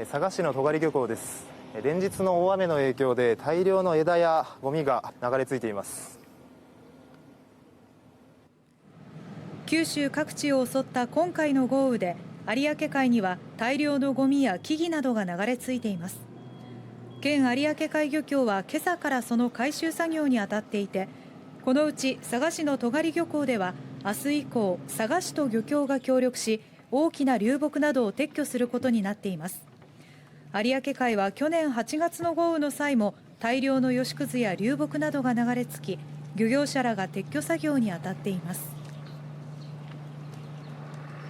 佐賀市の戸狩漁港です。連日の大雨の影響で大量の枝やゴミが流れ着いています。九州各地を襲った今回の豪雨で有明海には大量のゴミや木々などが流れ着いています。県有明海漁協は今朝からその回収作業に当たっていて、このうち佐賀市の戸狩漁港では明日以降、佐賀市と漁協が協力し大きな流木などを撤去することになっています。有明海は去年8月の豪雨の際も大量の吉くずや流木などが流れ着き、漁業者らが撤去作業に当たっています。